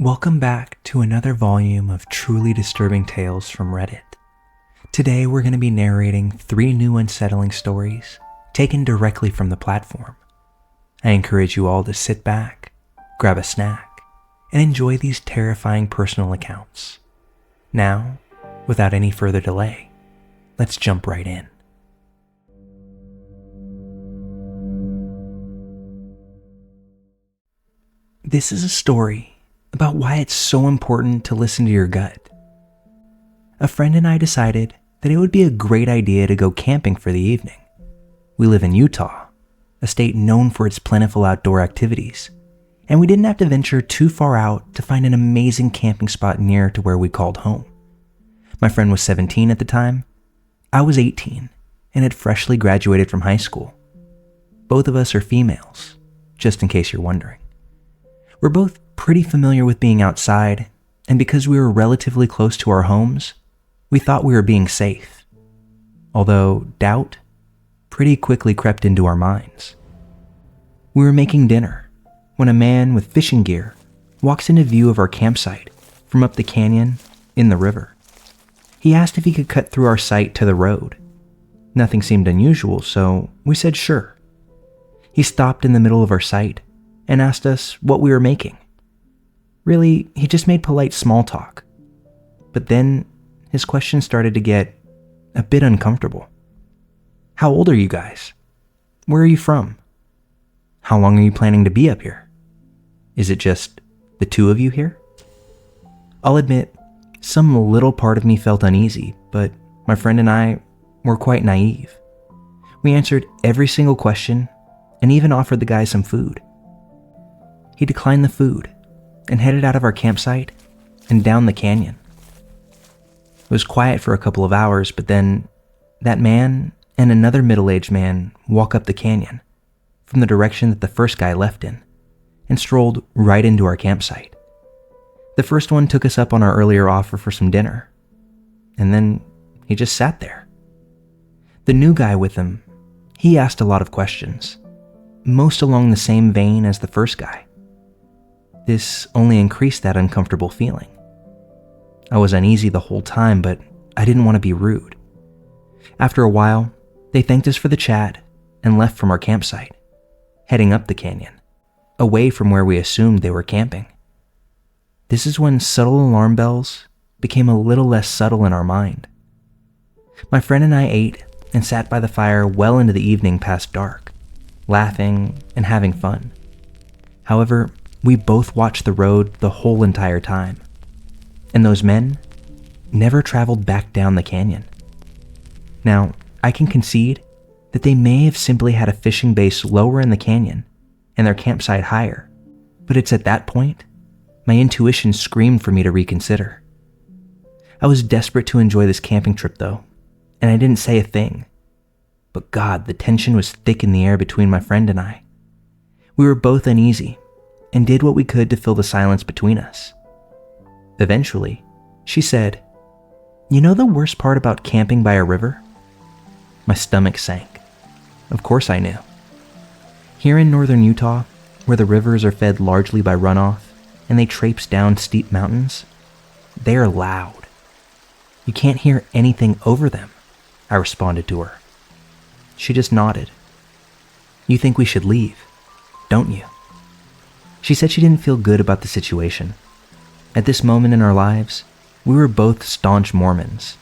Welcome back to another volume of truly disturbing tales from Reddit. Today we're going to be narrating 3 new unsettling stories taken directly from the platform. I encourage you all to sit back, grab a snack, and enjoy these terrifying personal accounts. Now, without any further delay, let's jump right in. This is a story about why it's so important to listen to your gut. A friend and I decided that it would be a great idea to go camping for the evening. We live in Utah, a state known for its plentiful outdoor activities, and we didn't have to venture too far out to find an amazing camping spot near to where we called home. My friend was 17 at the time. I was 18 and had freshly graduated from high school. Both of us are females, just in case you're wondering. We're both pretty familiar with being outside, and because we were relatively close to our homes, we thought we were being safe. Although doubt pretty quickly crept into our minds. We were making dinner when a man with fishing gear walks into view of our campsite from up the canyon in the river. He asked if he could cut through our site to the road. Nothing seemed unusual, so we said sure. He stopped in the middle of our site and asked us what we were making. Really, he just made polite small talk. But then his question started to get a bit uncomfortable. How old are you guys? Where are you from? How long are you planning to be up here? Is it just the two of you here? I'll admit, some little part of me felt uneasy, but my friend and I were quite naive. We answered every single question and even offered the guy some food. He declined the food and headed out of our campsite and down the canyon. It was quiet for a couple of hours, but then that man and another middle-aged man walk up the canyon from the direction that the first guy left in and strolled right into our campsite. The first one took us up on our earlier offer for some dinner, and then he just sat there. The new guy with him, he asked a lot of questions, most along the same vein as the first guy. This only increased that uncomfortable feeling. I was uneasy the whole time, but I didn't want to be rude. After a while, they thanked us for the chat and left from our campsite, heading up the canyon, away from where we assumed they were camping. This is when subtle alarm bells became a little less subtle in our mind. My friend and I ate and sat by the fire well into the evening past dark, laughing and having fun. However, we both watched the road the whole entire time, and those men never traveled back down the canyon. Now, I can concede that they may have simply had a fishing base lower in the canyon and their campsite higher, but it's at that point my intuition screamed for me to reconsider. I was desperate to enjoy this camping trip though, and I didn't say a thing. But God, the tension was thick in the air between my friend and I. We were both uneasy and did what we could to fill the silence between us. Eventually, she said, "You know the worst part about camping by a river?" My stomach sank. Of course I knew. Here in northern Utah, where the rivers are fed largely by runoff and they traipse down steep mountains, they are loud. You can't hear anything over them, I responded to her. She just nodded. "You think we should leave, don't you?" She said she didn't feel good about the situation. At this moment in our lives, we were both staunch Mormons.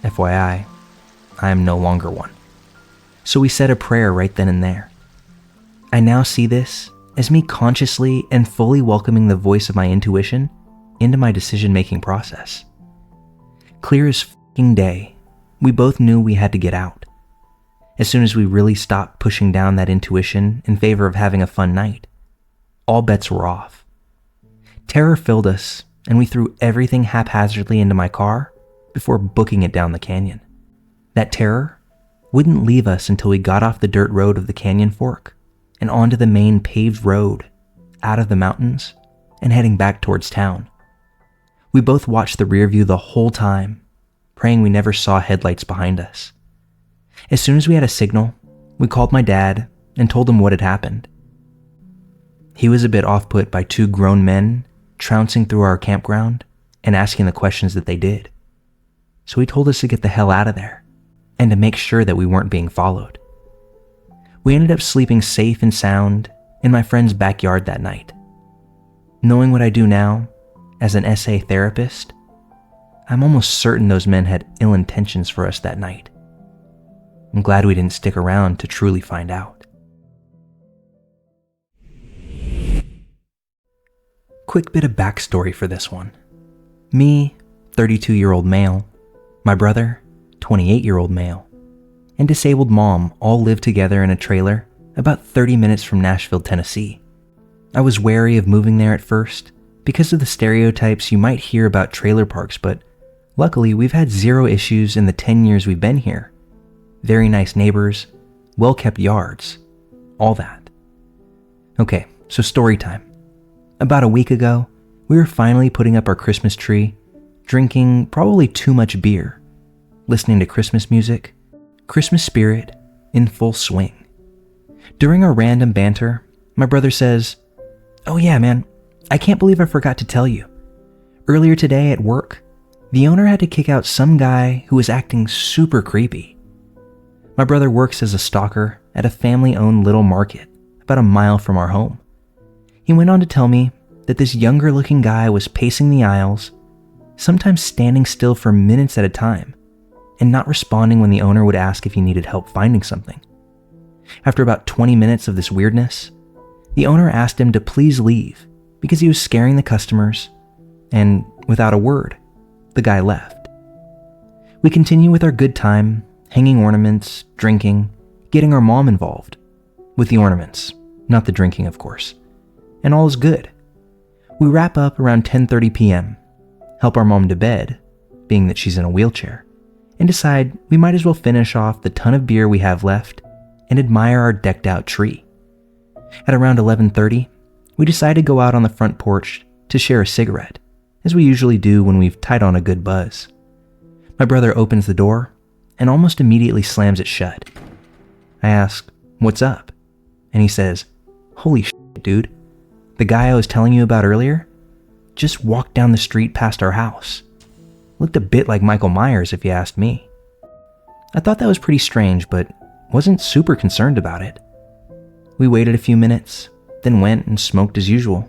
FYI, I am no longer one. So we said a prayer right then and there. I now see this as me consciously and fully welcoming the voice of my intuition into my decision-making process. Clear as f***ing day, we both knew we had to get out. As soon as we really stopped pushing down that intuition in favor of having a fun night, all bets were off. Terror filled us, and we threw everything haphazardly into my car before booking it down the canyon. That terror wouldn't leave us until we got off the dirt road of the canyon fork and onto the main paved road, out of the mountains, and heading back towards town. We both watched the rear view the whole time, praying we never saw headlights behind us. As soon as we had a signal, we called my dad and told him what had happened. He was a bit off-put by 2 grown men trouncing through our campground and asking the questions that they did. So he told us to get the hell out of there and to make sure that we weren't being followed. We ended up sleeping safe and sound in my friend's backyard that night. Knowing what I do now as an SA therapist, I'm almost certain those men had ill intentions for us that night. I'm glad we didn't stick around to truly find out. Quick bit of backstory for this one. Me, 32-year-old male, my brother, 28-year-old male, and disabled mom all lived together in a trailer about 30 minutes from Nashville, Tennessee. I was wary of moving there at first because of the stereotypes you might hear about trailer parks, but luckily we've had zero issues in the 10 years we've been here. Very nice neighbors, well-kept yards, all that. Okay, so story time. About a week ago, we were finally putting up our Christmas tree, drinking probably too much beer, listening to Christmas music, Christmas spirit in full swing. During our random banter, my brother says, "Oh yeah, man, I can't believe I forgot to tell you. Earlier today at work, the owner had to kick out some guy who was acting super creepy." My brother works as a stalker at a family-owned little market about a mile from our home. He went on to tell me that this younger-looking guy was pacing the aisles, sometimes standing still for minutes at a time, and not responding when the owner would ask if he needed help finding something. After about 20 minutes of this weirdness, the owner asked him to please leave because he was scaring the customers, and without a word, the guy left. We continue with our good time, hanging ornaments, drinking, getting our mom involved. With the ornaments, not the drinking, of course. And all is good. We wrap up around 10:30 p.m., help our mom to bed, being that she's in a wheelchair, and decide we might as well finish off the ton of beer we have left and admire our decked out tree. At around 11:30, we decide to go out on the front porch to share a cigarette, as we usually do when we've tied on a good buzz. My brother opens the door and almost immediately slams it shut. I ask, "What's up?" And he says, "Holy shit, dude. The guy I was telling you about earlier just walked down the street past our house. Looked a bit like Michael Myers if you asked me." I thought that was pretty strange, but wasn't super concerned about it. We waited a few minutes, then went and smoked as usual,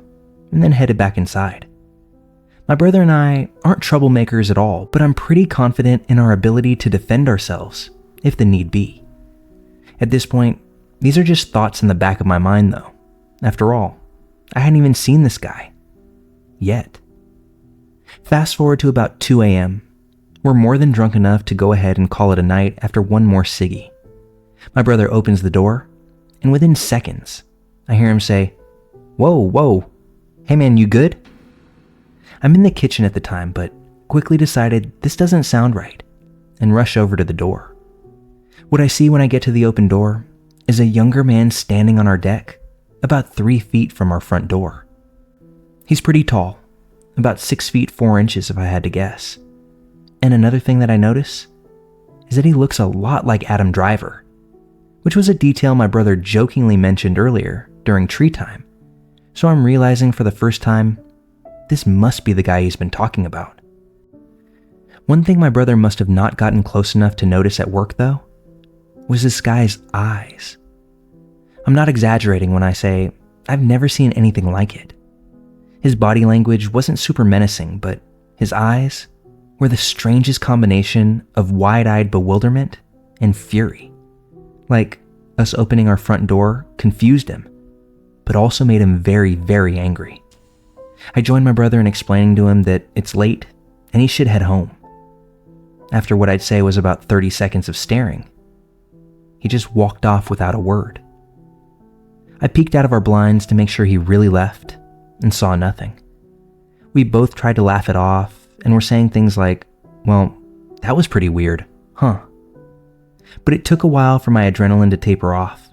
and then headed back inside. My brother and I aren't troublemakers at all, but I'm pretty confident in our ability to defend ourselves, if the need be. At this point, these are just thoughts in the back of my mind though. After all, I hadn't even seen this guy. Yet. Fast forward to about 2 a.m. We're more than drunk enough to go ahead and call it a night after one more ciggy. My brother opens the door, and within seconds, I hear him say, Whoa, hey man, you good?" I'm in the kitchen at the time, but quickly decided this doesn't sound right, and rush over to the door. What I see when I get to the open door is a younger man standing on our deck, about 3 feet from our front door. He's pretty tall, about 6 feet 4 inches if I had to guess. And another thing that I notice is that he looks a lot like Adam Driver, which was a detail my brother jokingly mentioned earlier during tree time. So I'm realizing for the first time, this must be the guy he's been talking about. One thing my brother must have not gotten close enough to notice at work though, was this guy's eyes. I'm not exaggerating when I say I've never seen anything like it. His body language wasn't super menacing, but his eyes were the strangest combination of wide-eyed bewilderment and fury. Like us opening our front door confused him, but also made him very, very angry. I joined my brother in explaining to him that it's late and he should head home. After what I'd say was about 30 seconds of staring, he just walked off without a word. I peeked out of our blinds to make sure he really left and saw nothing. We both tried to laugh it off and were saying things like, "Well, that was pretty weird, huh?" But it took a while for my adrenaline to taper off.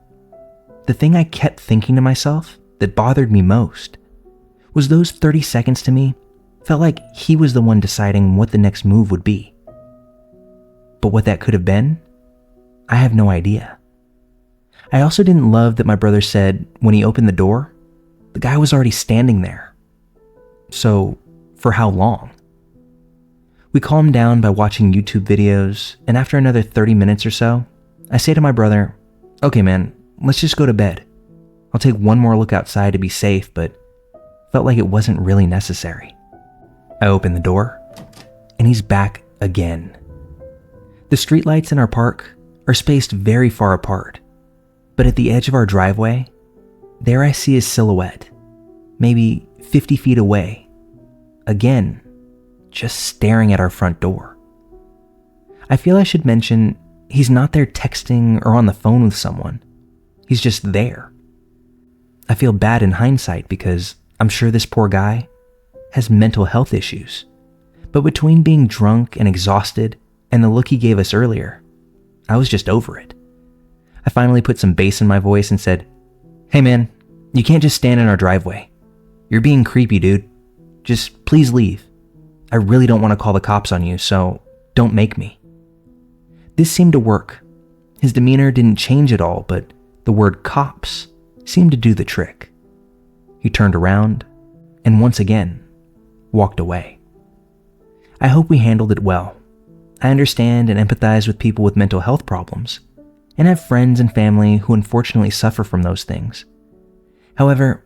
The thing I kept thinking to myself that bothered me most was those 30 seconds to me felt like he was the one deciding what the next move would be. But what that could have been, I have no idea. I also didn't love that my brother said when he opened the door, the guy was already standing there. So, for how long? We calm down by watching YouTube videos, and after another 30 minutes or so, I say to my brother, "Okay man, let's just go to bed. I'll take one more look outside to be safe," but felt like it wasn't really necessary. I open the door, and he's back again. The streetlights in our park are spaced very far apart, but at the edge of our driveway, there I see his silhouette, maybe 50 feet away, again, just staring at our front door. I feel I should mention he's not there texting or on the phone with someone. He's just there. I feel bad in hindsight because I'm sure this poor guy has mental health issues. But between being drunk and exhausted and the look he gave us earlier, I was just over it. I finally put some bass in my voice and said, "Hey man, you can't just stand in our driveway. You're being creepy, dude. Just please leave. I really don't want to call the cops on you, so don't make me." This seemed to work. His demeanor didn't change at all, but the word cops seemed to do the trick. He turned around and once again walked away. I hope we handled it well. I understand and empathize with people with mental health problems and have friends and family who unfortunately suffer from those things. However,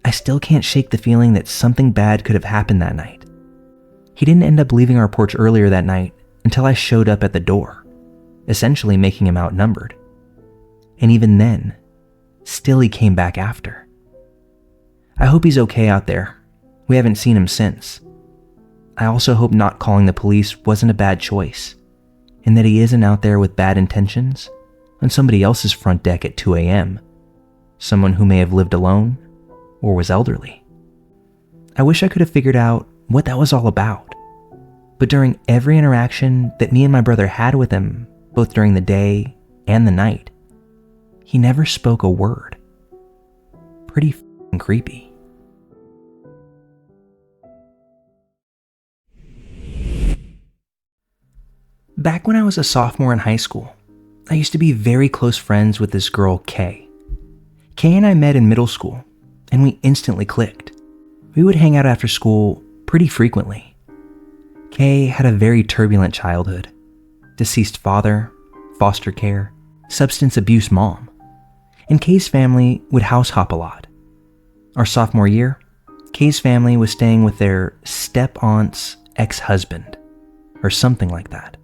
I still can't shake the feeling that something bad could have happened that night. He didn't end up leaving our porch earlier that night until I showed up at the door, essentially making him outnumbered. And even then, still he came back after. I hope he's okay out there. We haven't seen him since. I also hope not calling the police wasn't a bad choice, and that he isn't out there with bad intentions on somebody else's front deck at 2 a.m., someone who may have lived alone or was elderly. I wish I could have figured out what that was all about, but during every interaction that me and my brother had with him, both during the day and the night, he never spoke a word. Pretty f***ing creepy. Back when I was a sophomore in high school, I used to be very close friends with this girl, Kay. Kay and I met in middle school, and we instantly clicked. We would hang out after school pretty frequently. Kay had a very turbulent childhood. Deceased father, foster care, substance abuse mom. And Kay's family would house hop a lot. Our sophomore year, Kay's family was staying with their step-aunt's ex-husband, or something like that.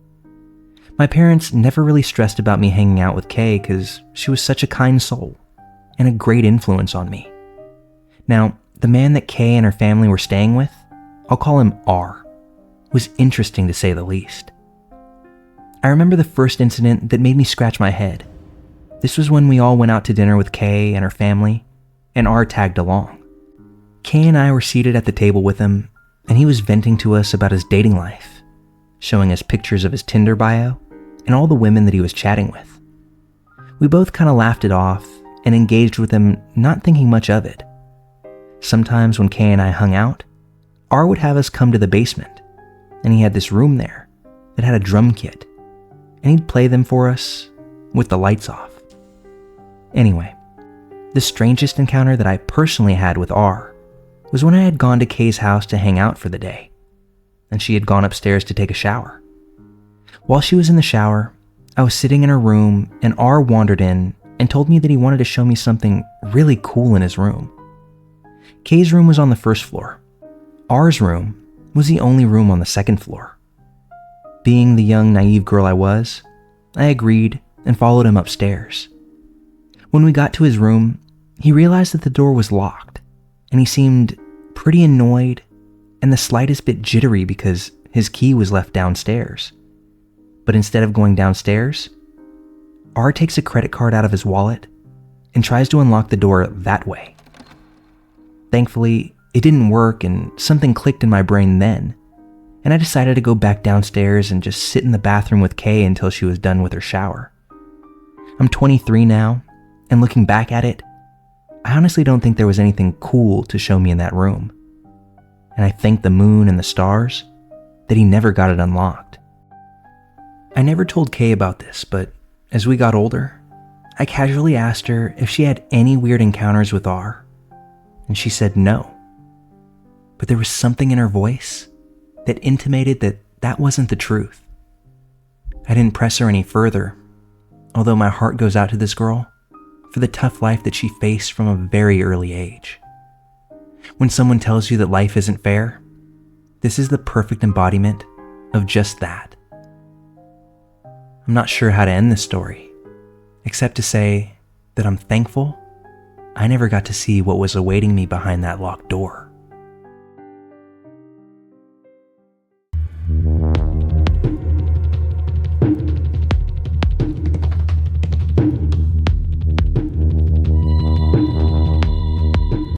My parents never really stressed about me hanging out with Kay because she was such a kind soul and a great influence on me. Now, the man that Kay and her family were staying with, I'll call him R, was interesting to say the least. I remember the first incident that made me scratch my head. This was when we all went out to dinner with Kay and her family, and R tagged along. Kay and I were seated at the table with him, and he was venting to us about his dating life, showing us pictures of his Tinder bio and all the women that he was chatting with. We both kind of laughed it off and engaged with him, not thinking much of it. Sometimes when Kay and I hung out, R would have us come to the basement, and he had this room there that had a drum kit, and he'd play them for us with the lights off. Anyway, the strangest encounter that I personally had with R was when I had gone to Kay's house to hang out for the day, and she had gone upstairs to take a shower. While she was in the shower, I was sitting in her room, and R wandered in and told me that he wanted to show me something really cool in his room. Kay's room was on the first floor. R's room was the only room on the second floor. Being the young, naive girl I was, I agreed and followed him upstairs. When we got to his room, he realized that the door was locked, and he seemed pretty annoyed and the slightest bit jittery because his key was left downstairs. But instead of going downstairs, R takes a credit card out of his wallet and tries to unlock the door that way. Thankfully, it didn't work and something clicked in my brain then, and I decided to go back downstairs and just sit in the bathroom with Kay until she was done with her shower. I'm 23 now, and looking back at it, I honestly don't think there was anything cool to show me in that room. And I thank the moon and the stars that he never got it unlocked. I never told Kay about this, but as we got older, I casually asked her if she had any weird encounters with R, and she said no. but there was something in her voice that intimated that that wasn't the truth. I didn't press her any further, although my heart goes out to this girl for the tough life that she faced from a very early age. When someone tells you that life isn't fair, this is the perfect embodiment of just that. I'm not sure how to end this story, except to say that I'm thankful I never got to see what was awaiting me behind that locked door.